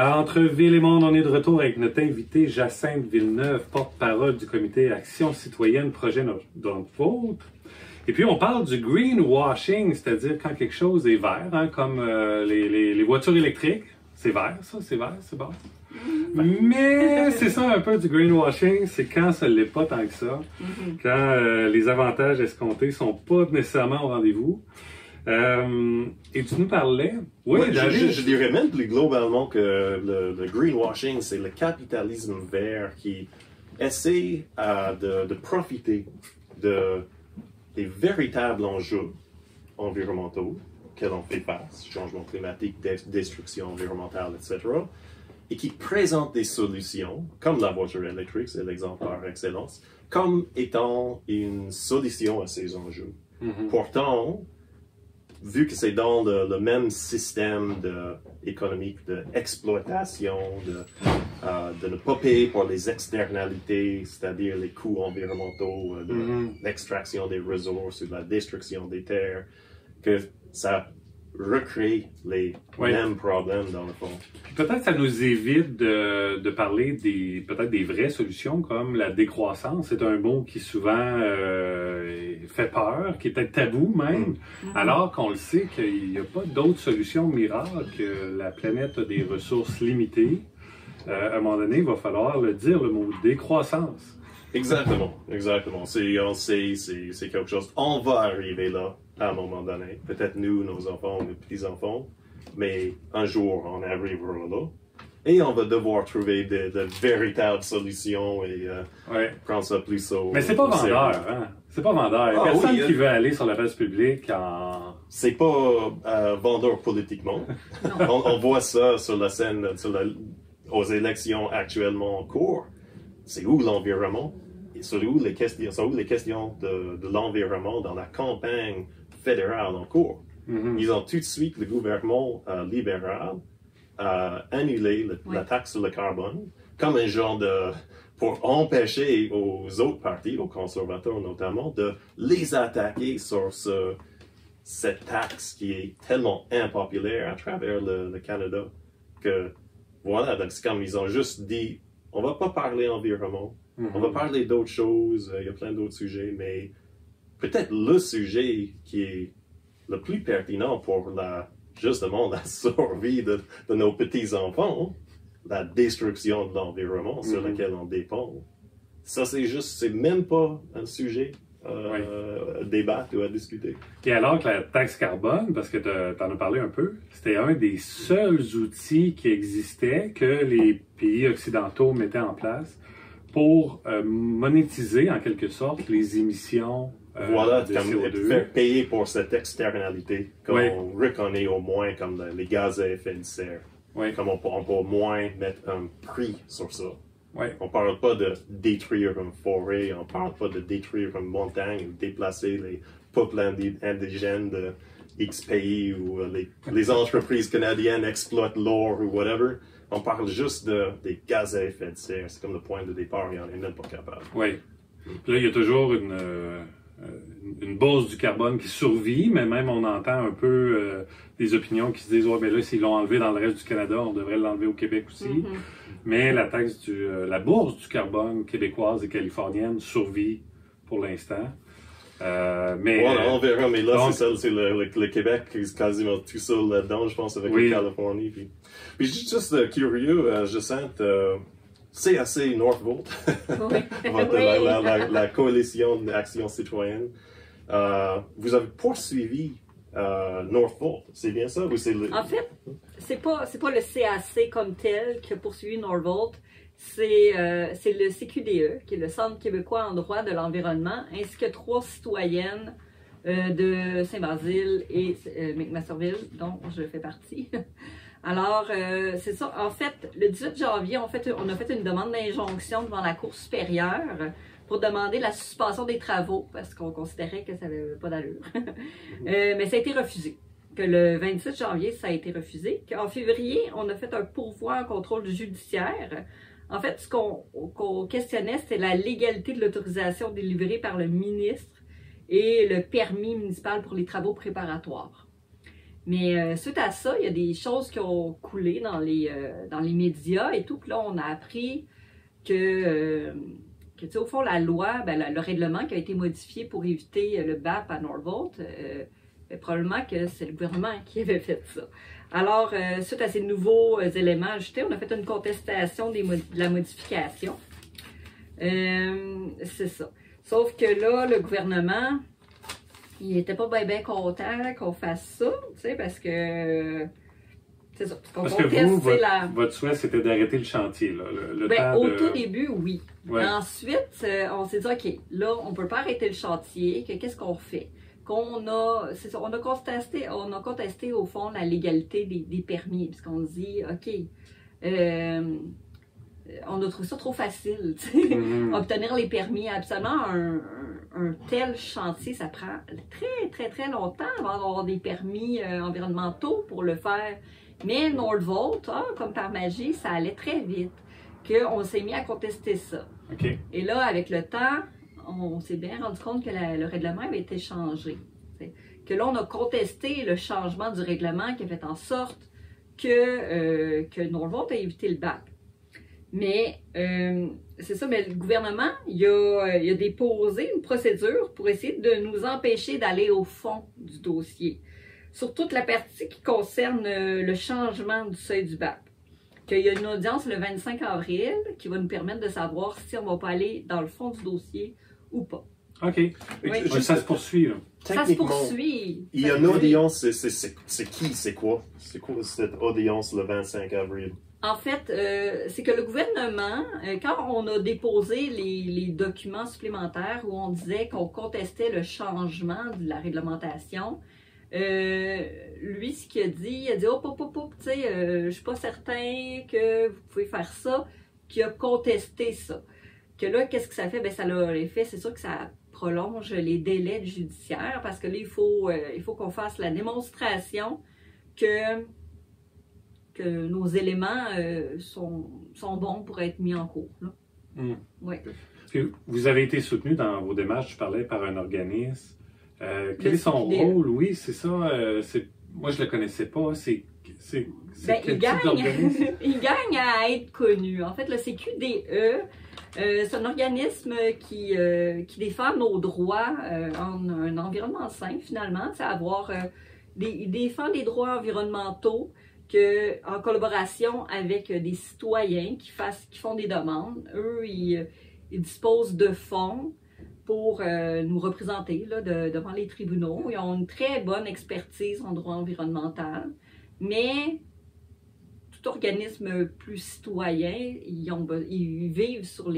Entre Ville et Monde, on est de retour avec notre invité Jacinthe Villeneuve, porte-parole du comité Action citoyenne Projet Northvolt. Et puis on parle du greenwashing, c'est-à-dire quand quelque chose est vert, hein, comme les voitures électriques. C'est vert, ça, c'est vert, c'est bon. Mais c'est ça un peu du greenwashing, c'est quand ça ne l'est pas tant que ça, quand les avantages escomptés sont pas nécessairement au rendez-vous. Et tu nous parlais... Oui, je dirais même plus globalement que le greenwashing, c'est le capitalisme vert qui essaie de profiter des véritables enjeux environnementaux auxquels on fait face, changement climatique, destruction environnementale, etc., et qui présente des solutions, comme la voiture électrique, c'est l'exemple par excellence, comme étant une solution à ces enjeux. Pourtant, vu que c'est dans le même système économique d'exploitation, de ne pas payer pour les externalités, c'est-à-dire les coûts environnementaux, de l'extraction des ressources ou de la destruction des terres, que ça recrée les mêmes problèmes dans le fond. Peut-être que ça nous évite de parler peut-être des vraies solutions comme la décroissance. C'est un mot qui souvent fait peur, qui est peut-être tabou même, alors qu'on le sait qu'il n'y a pas d'autres solutions miracles, que la planète a des ressources limitées. À un moment donné, il va falloir le dire, le mot décroissance. Exactement. On sait, c'est quelque chose. On va arriver là à un moment donné. Peut-être nous, nos enfants, nos petits-enfants, mais un jour, on arrivera là. Et on va devoir trouver de véritables solutions et prendre ça plus au... Mais c'est pas vendeur, hein? C'est pas vendeur. Il y a personne qui veut aller sur la place publique en... C'est pas vendeur politiquement. on voit ça sur la scène, aux élections actuellement en cours. C'est où l'environnement? C'est où les questions de l'environnement dans la campagne fédérale en cours? Ils ont tout de suite, le gouvernement libéral, annulé la taxe sur le carbone comme un genre pour empêcher aux autres partis, aux conservateurs notamment, de les attaquer sur cette taxe qui est tellement impopulaire à travers le Canada que, voilà, donc c'est comme ils ont juste dit, on va pas parler environnement, on va parler d'autres choses, il y a plein d'autres sujets, mais peut-être le sujet qui est le plus pertinent pour justement la survie de nos petits-enfants, la destruction de l'environnement sur lequel on dépend, ça c'est même pas un sujet à débattre ou à discuter. Et alors que la taxe carbone, parce que tu en as parlé un peu, c'était un des seuls outils qui existaient que les pays occidentaux mettaient en place pour monétiser en quelque sorte les émissions de CO2. Faire payer pour cette externalité qu'on reconnaît au moins comme les gaz à effet de serre. Comme on peut au moins mettre un prix sur ça. On ne parle pas de détruire une forêt, on ne parle pas de détruire une montagne, déplacer les peuples indigènes de X pays où les entreprises canadiennes exploitent l'or ou whatever. On parle juste des gaz à effet de serre. C'est comme le point de départ, et on n'est même pas capable. Oui. Puis là, il y a toujours une bourse du carbone qui survit, mais même on entend un peu des opinions qui se disent « Ouais, mais là, s'ils l'ont enlevé dans le reste du Canada, on devrait l'enlever au Québec aussi. Mais la la bourse du carbone québécoise et californienne survit pour l'instant. Voilà, on verra, mais là, c'est le Québec qui est quasiment tout seul là-dedans, je pense, avec la Californie. Puis juste curieux, Jacinthe, CAC Northvolt, la coalition d'Action citoyenne, vous avez poursuivi Northvolt, c'est bien ça? Ou En fait, c'est pas le CAC comme tel qui a poursuivi Northvolt, c'est le CQDE, qui est le Centre québécois en droit de l'environnement, ainsi que 3 citoyennes de Saint-Basile et McMasterville, dont je fais partie. Alors, c'est ça. En fait, le 18 janvier, on a fait une demande d'injonction devant la Cour supérieure pour demander la suspension des travaux, parce qu'on considérait que ça n'avait pas d'allure. Mais ça a été refusé. Que le 27 janvier, ça a été refusé. Qu'en février, on a fait un pourvoi en contrôle judiciaire. En fait, ce qu'on questionnait, c'était la légalité de l'autorisation délivrée par le ministre et le permis municipal pour les travaux préparatoires. Mais suite à ça, il y a des choses qui ont coulé dans les médias et tout. Puis là, on a appris que tu sais, au fond, la loi, le règlement qui a été modifié pour éviter le BAP à Norvolt, probablement que c'est le gouvernement qui avait fait ça. Alors, suite à ces nouveaux éléments ajoutés, on a fait une contestation de la modification. C'est ça. Sauf que là, le gouvernement, il n'était pas bien content qu'on fasse ça, tu sais, parce que... C'est ça. Parce que vous, votre souhait, c'était d'arrêter le chantier, là. Au tout début, oui. Ouais. Ensuite, on s'est dit, OK, là, on ne peut pas arrêter le chantier, qu'est-ce qu'on fait? On a contesté, au fond, la légalité des permis, puisqu'on dit, OK, on a trouvé ça trop facile, tu sais. Obtenir les permis, absolument, un tel chantier, ça prend très, très, très longtemps avant d'avoir des permis environnementaux pour le faire. Mais Norvolt, comme par magie, ça allait très vite, qu'on s'est mis à contester ça. Okay. Et là, avec le temps, on s'est bien rendu compte que le règlement avait été changé. Que là, on a contesté le changement du règlement qui a fait en sorte que Norvolt a évité le BAP. Mais c'est ça, mais le gouvernement, il a déposé une procédure pour essayer de nous empêcher d'aller au fond du dossier. Sur toute la partie qui concerne le changement du seuil du BAP. Qu'il y a une audience le 25 avril qui va nous permettre de savoir si on va pas aller dans le fond du dossier ou pas. OK. Oui. Ça se poursuit, là. Ça se poursuit. Il y a une audience, c'est qui, c'est quoi? C'est quoi cette audience le 25 avril? En fait, c'est que le gouvernement, quand on a déposé les documents supplémentaires où on disait qu'on contestait le changement de la réglementation, lui, ce qu'il a dit, tu sais, je suis pas certain que vous pouvez faire ça, qu'il a contesté ça. Que là, qu'est-ce que ça fait? Ben, ça a l'effet, c'est sûr que ça prolonge les délais judiciaires parce que là, il faut qu'on fasse la démonstration que nos éléments sont bons pour être mis en cours. Ouais. Vous avez été soutenu dans vos démarches, je parlais, par un organisme. Quel est son rôle? Oui, c'est ça. Moi, je ne le connaissais pas. Il gagne à être connu. En fait, le CQDE, c'est un organisme qui défend nos droits en un environnement sain, finalement. C'est il défend des droits environnementaux en collaboration avec des citoyens qui font des demandes. Eux, ils disposent de fonds pour nous représenter là, devant les tribunaux. Ils ont une très bonne expertise en droit environnemental, mais tout organisme plus citoyen, ils vivent sur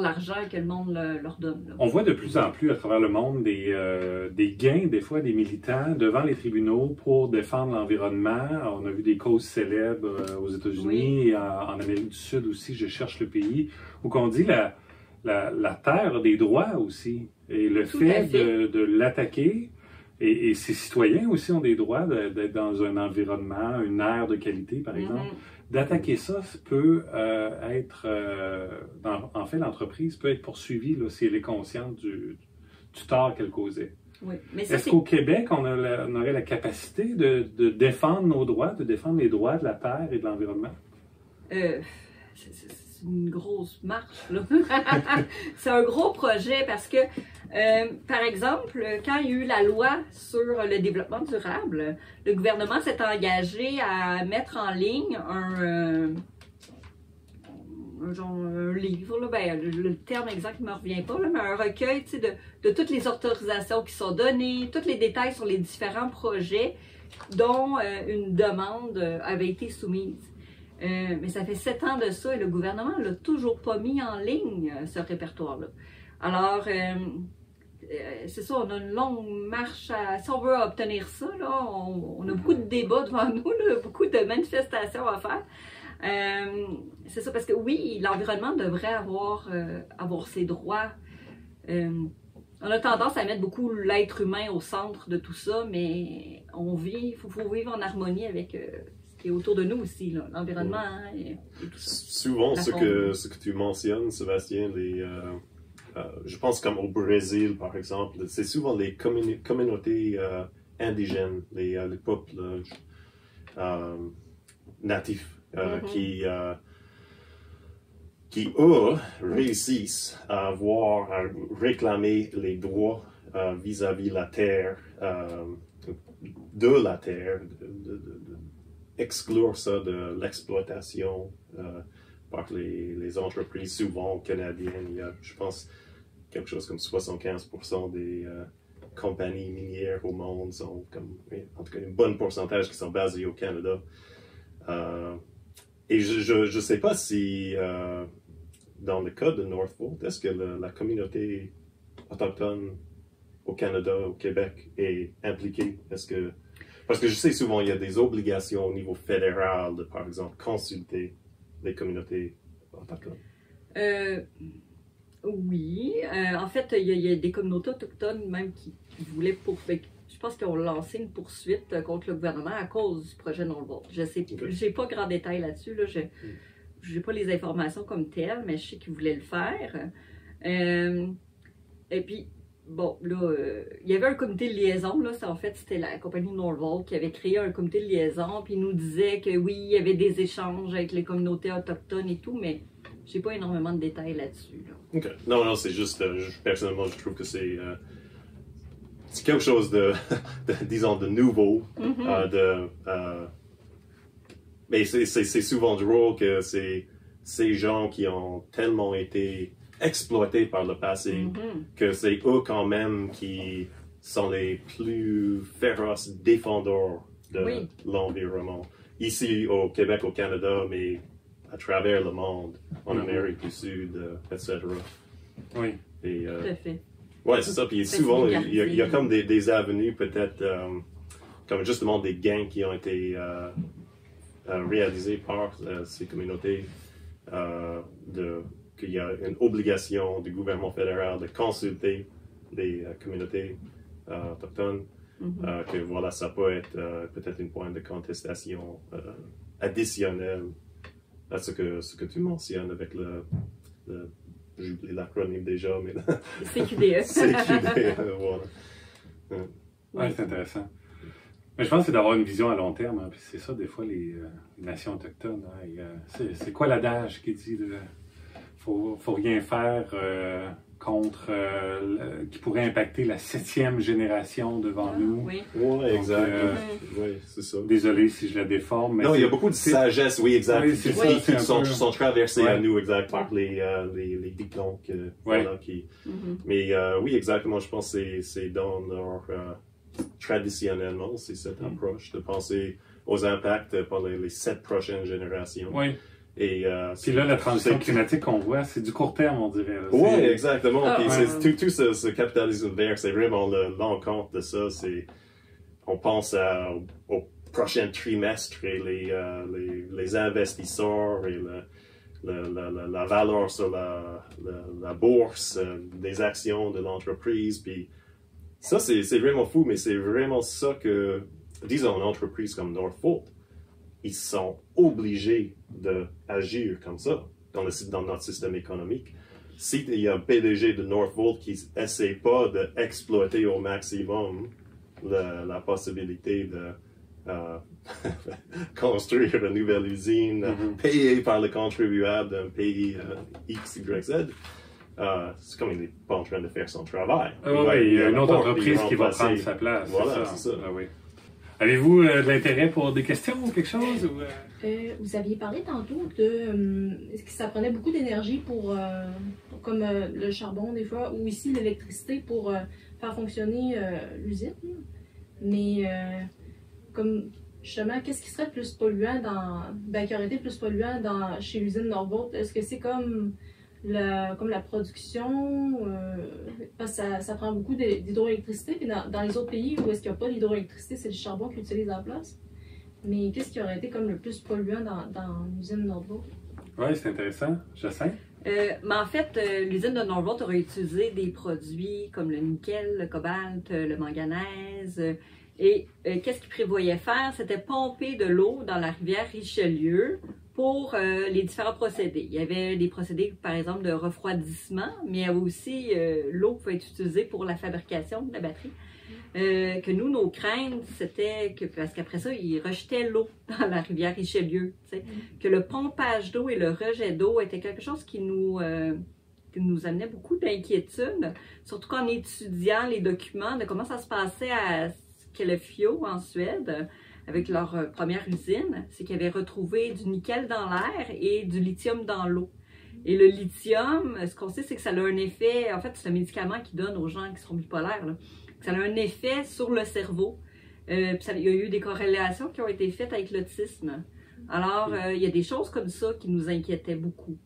l'argent que le monde leur donne. Là. On voit de plus en plus à travers le monde des gains, des fois, des militants devant les tribunaux pour défendre l'environnement. On a vu des causes célèbres aux États-Unis, oui. En Amérique du Sud aussi, je cherche le pays, où on dit la terre des droits aussi. Et le fait de l'attaquer, et ces citoyens aussi ont des droits d'être dans un environnement, une aire de qualité, par exemple. D'attaquer ça peut être... en fait, l'entreprise peut être poursuivie là, si elle est consciente du tort qu'elle causait. Oui, est-ce qu'au Québec, on aurait la capacité de défendre nos droits, de défendre les droits de la terre et de l'environnement? C'est une grosse marche, là. C'est un gros projet parce que, par exemple, quand il y a eu la loi sur le développement durable, le gouvernement s'est engagé à mettre en ligne un livre, là, le terme exact ne me revient pas, là, mais un recueil de toutes les autorisations qui sont données, tous les détails sur les différents projets dont une demande avait été soumise. Mais ça fait 7 ans de ça et le gouvernement ne l'a toujours pas mis en ligne, ce répertoire-là. Alors, c'est ça, on a une longue marche si on veut obtenir ça, là, on a beaucoup de débats devant nous, là, beaucoup de manifestations à faire. C'est ça, parce que oui, l'environnement devrait avoir ses droits. On a tendance à mettre beaucoup l'être humain au centre de tout ça, mais il faut vivre en harmonie avec ce qui est autour de nous aussi, l'environnement. Et tout ça. Souvent, ce que tu mentionnes, Sébastien, je pense comme au Brésil, par exemple, c'est souvent les communautés indigènes, les peuples natifs qui, eux, réussissent à réclamer les droits vis-à-vis la terre, de la terre, exclure ça de l'exploitation par les entreprises, souvent canadiennes. Il y a, je pense, quelque chose comme 75% des compagnies minières au monde sont comme, en tout cas, un bon pourcentage qui sont basées au Canada. Et je ne sais pas si, dans le cas de Northvolt, est-ce que la communauté autochtone au Canada, au Québec, est impliquée? Parce que je sais souvent, il y a des obligations au niveau fédéral de, par exemple, consulter les communautés autochtones. Oui. En fait, il y a des communautés autochtones même qui voulaient je pense qu'ils ont lancé une poursuite contre le gouvernement à cause du projet Northvolt. Je sais, j'ai pas grand détail là-dessus. Là. Je n'ai pas les informations comme telles, mais je sais qu'ils voulaient le faire. Et puis, bon, là, il y avait un comité de liaison. Là, en fait, c'était la compagnie Northvolt qui avait créé un comité de liaison. Puis ils nous disaient que oui, il y avait des échanges avec les communautés autochtones et tout, mais j'ai pas énormément de détails là-dessus. Là. OK. Non, c'est juste, personnellement, je trouve que c'est quelque chose disons, de nouveau. Mais c'est souvent drôle que ces gens qui ont tellement été exploités par le passé, que c'est eux quand même qui sont les plus féroces défendeurs de l'environnement. Ici au Québec, au Canada, mais à travers le monde, en Amérique du Sud, etc. Oui. Et, tout à fait. Oui, c'est ça. Puis souvent, il y a comme des avenues, peut-être, comme justement des gains qui ont été réalisés par ces communautés, qu'il y a une obligation du gouvernement fédéral de consulter les communautés autochtones, que voilà, ça peut être peut-être une point de contestation additionnelle à ce que tu mentionnes avec j'ai oublié l'acronyme déjà, mais... CQDE. CQDE, voilà. Oui, c'est intéressant. Mais je pense que c'est d'avoir une vision à long terme. Hein, puis c'est ça, des fois, les nations autochtones. Hein, c'est quoi l'adage qui dit faut rien faire contre qui pourrait impacter la 7e génération devant nous. Oui, exact. Oui, c'est ça. Désolé si je la déforme. Mais non, il y a beaucoup de sagesse, oui, exact. Oui, qui sont traversés à nous, exact, par les dictons. Voilà, mais oui, exactement, je pense que c'est dans leur... traditionnellement, c'est cette approche de penser aux impacts pour les 7 prochaines générations. Oui. Et, puis là, la transition climatique qu'on voit, c'est du court terme, on dirait. Oui, exactement. Puis tout ce capitalisme vert, c'est vraiment l'encontre de ça. On pense au prochain trimestre et les investisseurs et la valeur sur la bourse des actions de l'entreprise. Puis ça, c'est vraiment fou, mais c'est vraiment ça que, disons, une entreprise comme Northvolt, ils sont obligés d'agir comme ça dans notre système économique. S'il y a un PDG de Northvolt qui n'essaie pas d'exploiter au maximum la possibilité de construire une nouvelle usine payée par le contribuable d'un pays X, Y, Z, c'est comme il n'est pas en train de faire son travail. Il y a une autre entreprise qui va prendre sa place. Voilà, c'est ça. Oui. Avez-vous de l'intérêt pour des questions ou quelque chose? Vous aviez parlé tantôt de que ça prenait beaucoup d'énergie pour comme le charbon des fois, ou ici l'électricité pour faire fonctionner l'usine. Mais comme justement, qu'est-ce qui serait plus polluant qui aurait été plus polluant chez l'usine Northvolt? Est-ce que c'est comme la production, parce que ça prend beaucoup d'hydroélectricité, puis dans les autres pays où est-ce qu'il n'y a pas d'hydroélectricité, c'est le charbon qu'ils utilisent à la place. Mais qu'est-ce qui aurait été comme le plus polluant dans l'usine Northvolt? Oui, c'est intéressant. Jacinthe? Mais en fait, l'usine de Northvolt aurait utilisé des produits comme le nickel, le cobalt, le manganèse. Et qu'est-ce qu'ils prévoyaient faire? C'était pomper de l'eau dans la rivière Richelieu pour les différents procédés. Il y avait des procédés, par exemple, de refroidissement, mais il y avait aussi l'eau qui pouvait être utilisée pour la fabrication de la batterie. Que nous, nos craintes, c'était que, parce qu'après ça, ils rejetaient l'eau dans la rivière Richelieu. Que le pompage d'eau et le rejet d'eau était quelque chose qui nous amenait beaucoup d'inquiétude, surtout qu'en étudiant les documents de comment ça se passait à Skellefteå en Suède, avec leur première usine, c'est qu'ils avaient retrouvé du nickel dans l'air et du lithium dans l'eau. Et le lithium, ce qu'on sait, c'est que ça a un effet, en fait, c'est un médicament qu'ils donnent aux gens qui sont bipolaires, là. Ça a un effet sur le cerveau. Il y a eu des corrélations qui ont été faites avec l'autisme. Alors, il y a des choses comme ça qui nous inquiétaient beaucoup.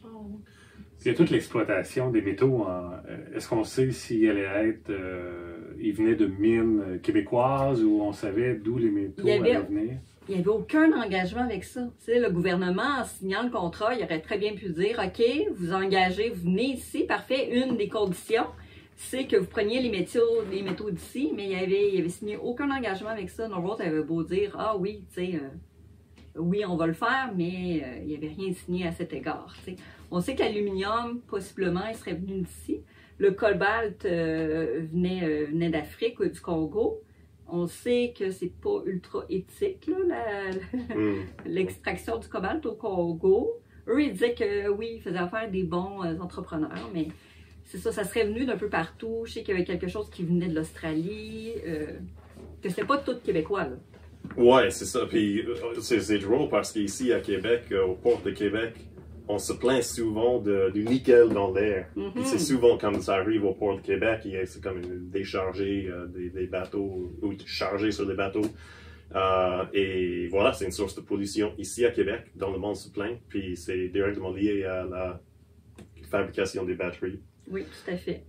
Il y a toute l'exploitation des métaux. Est-ce qu'on sait si elle allait être... ils venaient de mines québécoises ou on savait d'où les métaux allaient venir? Il n'y avait aucun engagement avec ça. Tu sais, le gouvernement, en signant le contrat, il aurait très bien pu dire, OK, vous engagez, vous venez ici, parfait, une des conditions, c'est que vous preniez les métaux d'ici, mais il avait signé aucun engagement avec ça. Norvolt avait beau dire, ah oui, tu sais, oui, on va le faire, mais il n'y avait rien signé à cet égard. Tu sais. On sait que l'aluminium, possiblement, il serait venu d'ici. Le cobalt venait d'Afrique ou du Congo. On sait que c'est pas ultra éthique, l'extraction du cobalt au Congo. Eux, ils disaient que oui, ils faisaient affaire des bons entrepreneurs, mais c'est ça, ça serait venu d'un peu partout. Je sais qu'il y avait quelque chose qui venait de l'Australie, que c'était pas tout québécois, là. Ouais, c'est ça. Puis c'est drôle parce qu'ici à Québec, au port de Québec, on se plaint souvent du nickel dans l'air. Puis c'est souvent quand ça arrive au port de Québec, c'est comme décharger des bateaux ou charger sur des bateaux. Et voilà, c'est une source de pollution ici à Québec, dont le monde se plaint. Puis c'est directement lié à la fabrication des batteries. Oui, tout à fait.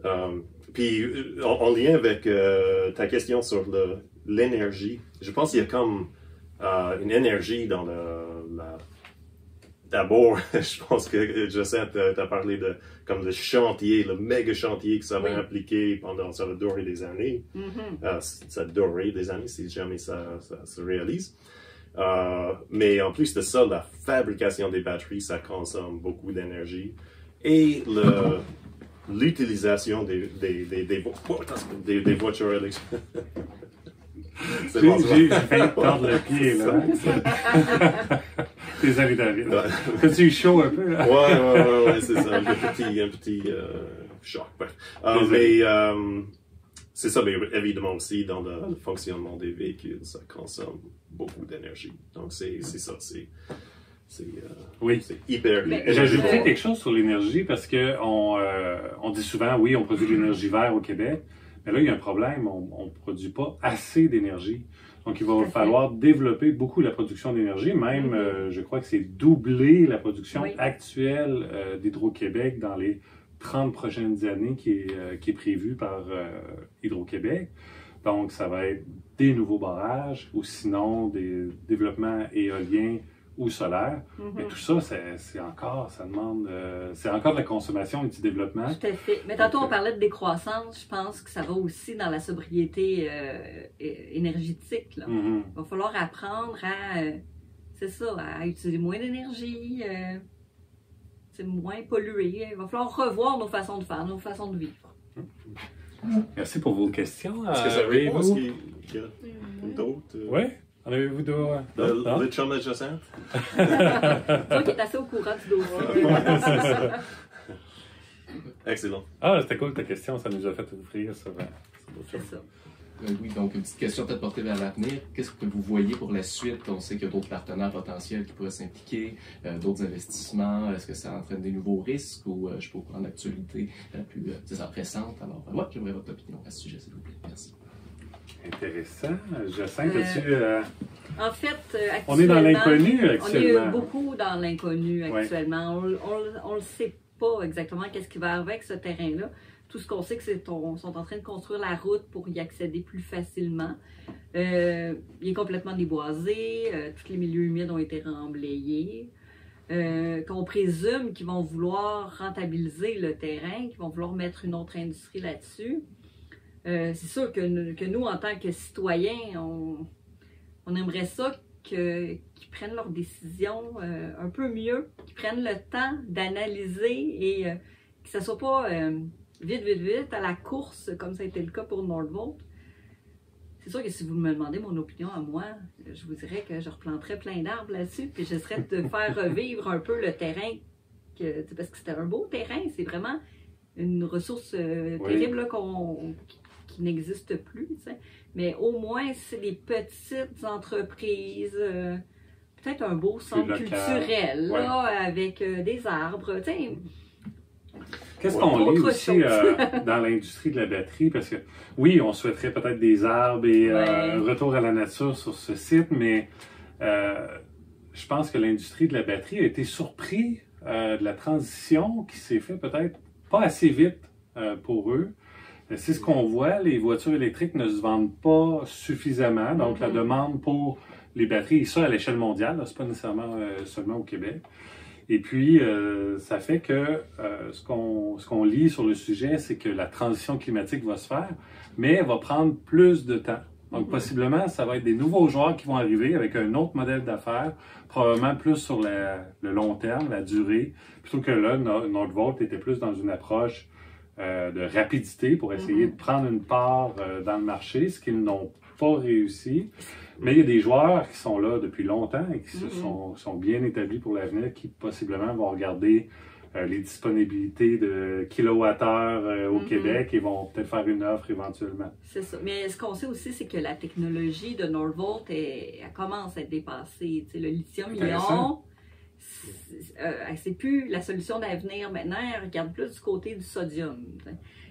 Puis en lien avec ta question sur l'énergie, je pense qu'il y a comme une énergie dans D'abord, je pense que Jacinthe t'a parlé de comme le chantier, le méga chantier que ça va impliquer pendant ça va durer des années. Ça va durer des années si jamais ça se réalise. Mais en plus de ça, la fabrication des batteries, ça consomme beaucoup d'énergie. Et l'utilisation des voitures électriques. J'ai failli tordre le pied, là. Désolé, David. T'as-tu eu chaud un peu, là? Ouais, c'est ça. Un petit choc. Mais c'est ça, mais évidemment aussi, dans le fonctionnement des véhicules, ça consomme beaucoup d'énergie. Donc, c'est ça, c'est hyper... J'ajouterais quelque chose sur l'énergie parce que on dit souvent, oui, on produit de l'énergie verte au Québec, mais là, il y a un problème, on ne produit pas assez d'énergie. Donc, il va falloir développer beaucoup la production d'énergie. Même, je crois que c'est doubler la production actuelle d'Hydro-Québec dans les 30 prochaines années qui est prévue par Hydro-Québec. Donc, ça va être des nouveaux barrages ou sinon des développements éoliens ou solaires. Mais tout ça, c'est encore de la consommation et du développement. Tout à fait. Mais tantôt, on parlait de décroissance. Je pense que ça va aussi dans la sobriété énergétique. Là. Il va falloir apprendre à utiliser moins d'énergie, moins polluer. Il va falloir revoir nos façons de faire, nos façons de vivre. Merci pour vos questions. Est-ce que ça répond? Est-ce qu'il y a d'autres? Oui. En avez-vous d'autres? Le chum de Jacinthe? Toi qui es assez au courant du dossier. Excellent. Ah, c'était cool ta question, ça nous a fait ouvrir sur C'est ça. Oui, donc une petite question peut-être portée vers l'avenir. Qu'est-ce que vous voyez pour la suite? On sait qu'il y a d'autres partenaires potentiels qui pourraient s'impliquer, d'autres investissements. Est-ce que ça entraîne des nouveaux risques ou je peux prendre l'actualité la plus récente? Alors, moi, j'aimerais votre opinion à ce sujet, s'il vous plaît. Merci. Intéressant. Jacinthe, as-tu... En fait, actuellement... On est dans l'inconnu actuellement. On est beaucoup dans l'inconnu actuellement. On ne sait pas exactement qu'est-ce qui va arriver avec ce terrain-là. Tout ce qu'on sait, c'est qu'ils sont en train de construire la route pour y accéder plus facilement. Il est complètement déboisé. Tous les milieux humides ont été remblayés. Qu'on présume qu'ils vont vouloir rentabiliser le terrain, qu'ils vont vouloir mettre une autre industrie là-dessus. C'est sûr que nous, en tant que citoyens, on aimerait ça qu'ils prennent leurs décisions un peu mieux, qu'ils prennent le temps d'analyser et que ça ne soit pas vite à la course, comme ça a été le cas pour Norvolt. c'est sûr que si vous me demandez mon opinion à moi, je vous dirais que je replanterais plein d'arbres là-dessus, puis j'essaierais de faire revivre un peu le terrain, parce que c'était un beau terrain, c'est vraiment une ressource terrible là, qui n'existe plus. T'sais. Mais au moins, c'est des petites entreprises, peut-être un beau centre culturel là, avec des arbres. Qu'est-ce qu'on lit aussi dans l'industrie de la batterie? Parce que oui, on souhaiterait peut-être des arbres et un retour à la nature sur ce site, mais je pense que l'industrie de la batterie a été surpris de la transition qui s'est faite peut-être pas assez vite pour eux. C'est ce qu'on voit, les voitures électriques ne se vendent pas suffisamment, donc la demande pour les batteries, et ça à l'échelle mondiale, c'est pas nécessairement seulement au Québec. Et puis, ça fait que ce qu'on lit sur le sujet, c'est que la transition climatique va se faire, mais elle va prendre plus de temps. Donc, possiblement, ça va être des nouveaux joueurs qui vont arriver avec un autre modèle d'affaires, probablement plus sur le long terme, la durée, plutôt que là, Nordvolt était plus dans une approche de rapidité pour essayer de prendre une part dans le marché, ce qu'ils n'ont pas réussi. Mais il y a des joueurs qui sont là depuis longtemps et qui sont bien établis pour l'avenir, qui possiblement vont regarder les disponibilités de kilowattheures au Québec et vont peut-être faire une offre éventuellement. C'est ça. Mais ce qu'on sait aussi, c'est que la technologie de Nordvolt, elle commence à être dépassée. T'sais, le lithium-ion, c'est plus la solution d'avenir maintenant. Elle regarde plus du côté du sodium.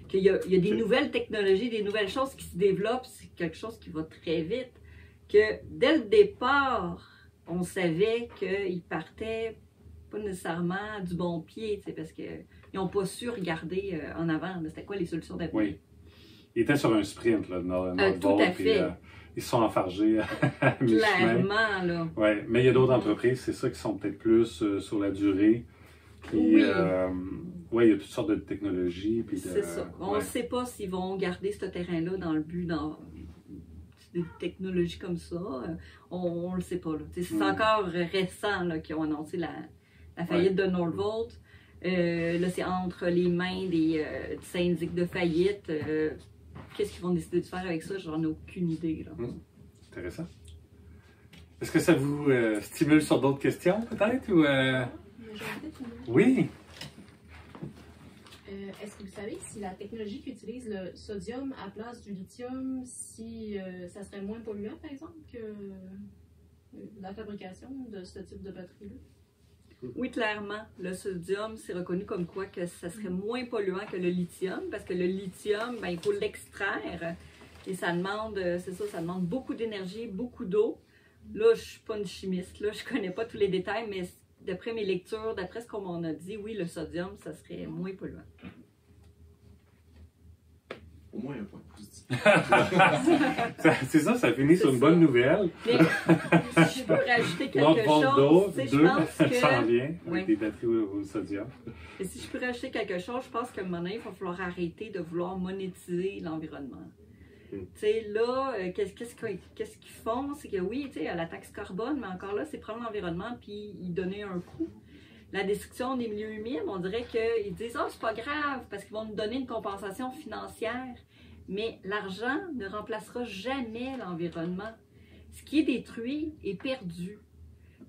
Qu'il y a des nouvelles technologies, des nouvelles choses qui se développent. C'est quelque chose qui va très vite. Que dès le départ, on savait qu'ils partaient pas nécessairement du bon pied, parce qu'ils n'ont pas su regarder en avant. C'était quoi les solutions d'avenir? Oui. Ils étaient sur un sprint, là, Nordvolt, tout à fait. Ils se sont enfargés à mi-chemin. Clairement, là. Oui, mais il y a d'autres entreprises, c'est ça, qui sont peut-être plus sur la durée. Puis, oui. Oui, il y a toutes sortes de technologies. C'est ça. On ne sait pas s'ils vont garder ce terrain-là dans le but des technologies comme ça. On ne le sait pas. C'est encore récent qu'ils ont annoncé la faillite de Nordvolt. Là, c'est entre les mains des syndics de faillite. Qu'est-ce qu'ils vont décider de faire avec ça? J'en ai aucune idée. Là. Intéressant. Est-ce que ça vous stimule sur d'autres questions, peut-être? Ou, Oui. Est-ce que vous savez si la technologie qui utilise le sodium à place du lithium, si ça serait moins polluant, par exemple, que la fabrication de ce type de batterie-là? Oui, clairement. Le sodium, c'est reconnu comme quoi que ça serait moins polluant que le lithium, parce que le lithium, il faut l'extraire. Et ça demande, ça demande beaucoup d'énergie, beaucoup d'eau. Là, je ne suis pas une chimiste, là, je ne connais pas tous les détails, mais d'après mes lectures, d'après ce qu'on m'en a dit, oui, le sodium, ça serait moins polluant. Au moins un point positif. C'est ça, ça finit sur une bonne nouvelle. Mais, si je peux rajouter quelque chose, je pense que... Ça en vient avec des batteries au sodium. Et si je peux rajouter quelque chose, je pense qu'à un moment donné, il va falloir arrêter de vouloir monétiser l'environnement. Tu sais, là, qu'est-ce qu'ils font? C'est que oui, tu sais, la taxe carbone, mais encore là, c'est prendre l'environnement puis y donner un coût. La destruction des milieux humides, on dirait qu'ils disent « Ah, c'est pas grave, parce qu'ils vont nous donner une compensation financière. » Mais l'argent ne remplacera jamais l'environnement. Ce qui est détruit est perdu.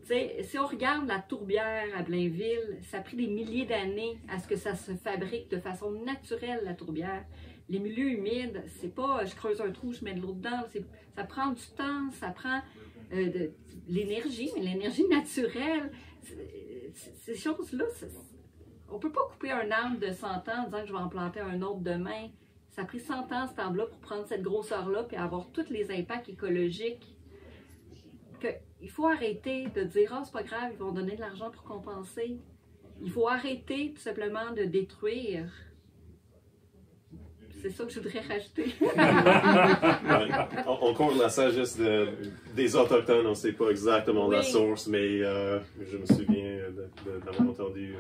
Tu sais, si on regarde la tourbière à Blainville, ça a pris des milliers d'années à ce que ça se fabrique de façon naturelle, la tourbière. Les milieux humides, c'est pas je creuse un trou, je mets de l'eau dedans. Ça prend du temps, ça prend de l'énergie, mais l'énergie naturelle. Ces choses-là, on ne peut pas couper un arbre de 100 ans en disant que je vais en planter un autre demain. Ça a pris 100 ans, cet arbre-là, pour prendre cette grosseur-là et avoir tous les impacts écologiques. Il faut arrêter de dire « Ah, c'est pas grave, ils vont donner de l'argent pour compenser. » Il faut arrêter tout simplement de détruire. C'est ça que je voudrais rajouter. Encore la sagesse des Autochtones, on ne sait pas exactement la source, mais je me souviens d'avoir entendu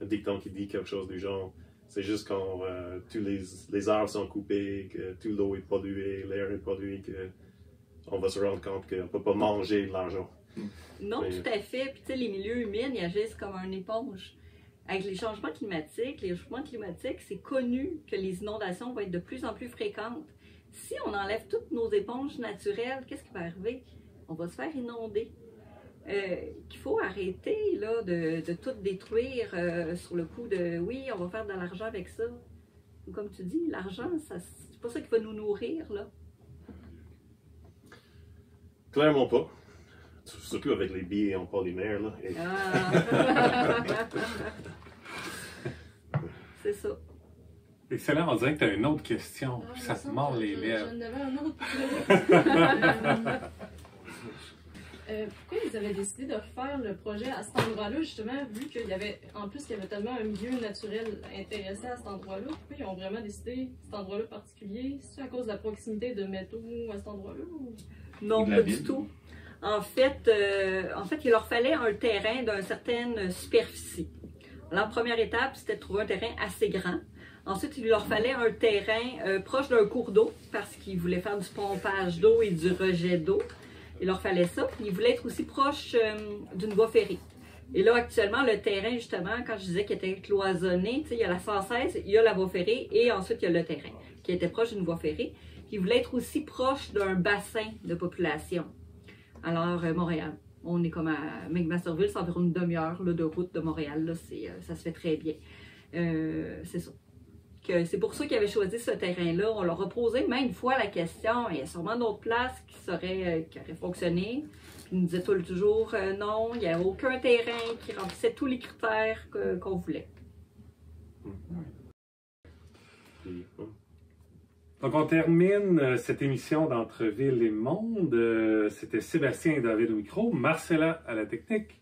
un dicton qui dit quelque chose du genre. C'est juste quand tous les arbres sont coupés, que toute l'eau est polluée, l'air est pollué, qu'on va se rendre compte qu'on ne peut pas manger de l'argent. Non, tout à fait. Puis tu sais, les milieux humides, ils agissent comme une éponge. Avec les changements climatiques, c'est connu que les inondations vont être de plus en plus fréquentes. Si on enlève toutes nos éponges naturelles, qu'est-ce qui va arriver? On va se faire inonder. Qu'il faut arrêter là, de tout détruire sur le coup de oui, on va faire de l'argent avec ça. Comme tu dis, l'argent, c'est pas ça qui va nous nourrir, là. Clairement pas. Surtout avec les billets en polymère, là. C'est ça. Excellent, on dirait que tu as une autre question, puis ça te mord les lèvres. J'en avais un autre. Pourquoi ils avaient décidé de refaire le projet à cet endroit-là, justement, vu qu'il y avait, en plus, qu'il y avait tellement un milieu naturel intéressé à cet endroit-là? Pourquoi ils ont vraiment décidé cet endroit-là particulier? C'est à cause de la proximité de métaux à cet endroit-là? Ou... Non, pas du tout. En fait, il leur fallait un terrain d'une certaine superficie. La première étape, c'était de trouver un terrain assez grand. Ensuite, il leur fallait un terrain proche d'un cours d'eau parce qu'ils voulaient faire du pompage d'eau et du rejet d'eau. Il leur fallait ça. Puis ils voulaient être aussi proche d'une voie ferrée. Et là, actuellement, le terrain, justement, quand je disais qu'il était cloisonné, il y a la 116, il y a la voie ferrée et ensuite il y a le terrain qui était proche d'une voie ferrée. Puis ils voulaient être aussi proche d'un bassin de population. Alors, Montréal. On est comme à McMasterville, c'est environ une demi-heure de route de Montréal. Là, ça se fait très bien. C'est ça. C'est pour ça qu'ils avaient choisi ce terrain-là. On leur a posé maintes fois la question, il y a sûrement d'autres places qui auraient fonctionné. Puis ils nous disaient toujours non, il n'y a aucun terrain qui remplissait tous les critères qu'on voulait. Donc, on termine cette émission d'Entre Ville et Monde. C'était Sébastien et David au micro, Marcella à la technique.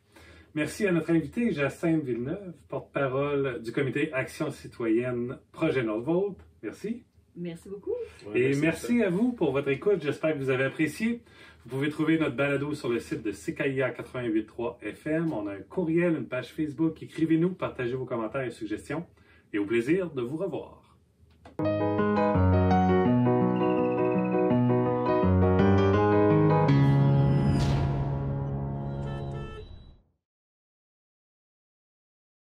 Merci à notre invité Jacinthe Villeneuve, porte-parole du comité Action citoyenne Projet Nordvolt. Merci. Merci beaucoup. Et merci à vous pour votre écoute. J'espère que vous avez apprécié. Vous pouvez trouver notre balado sur le site de CKIA 88.3 FM. On a un courriel, une page Facebook. Écrivez-nous, partagez vos commentaires et suggestions. Et au plaisir de vous revoir.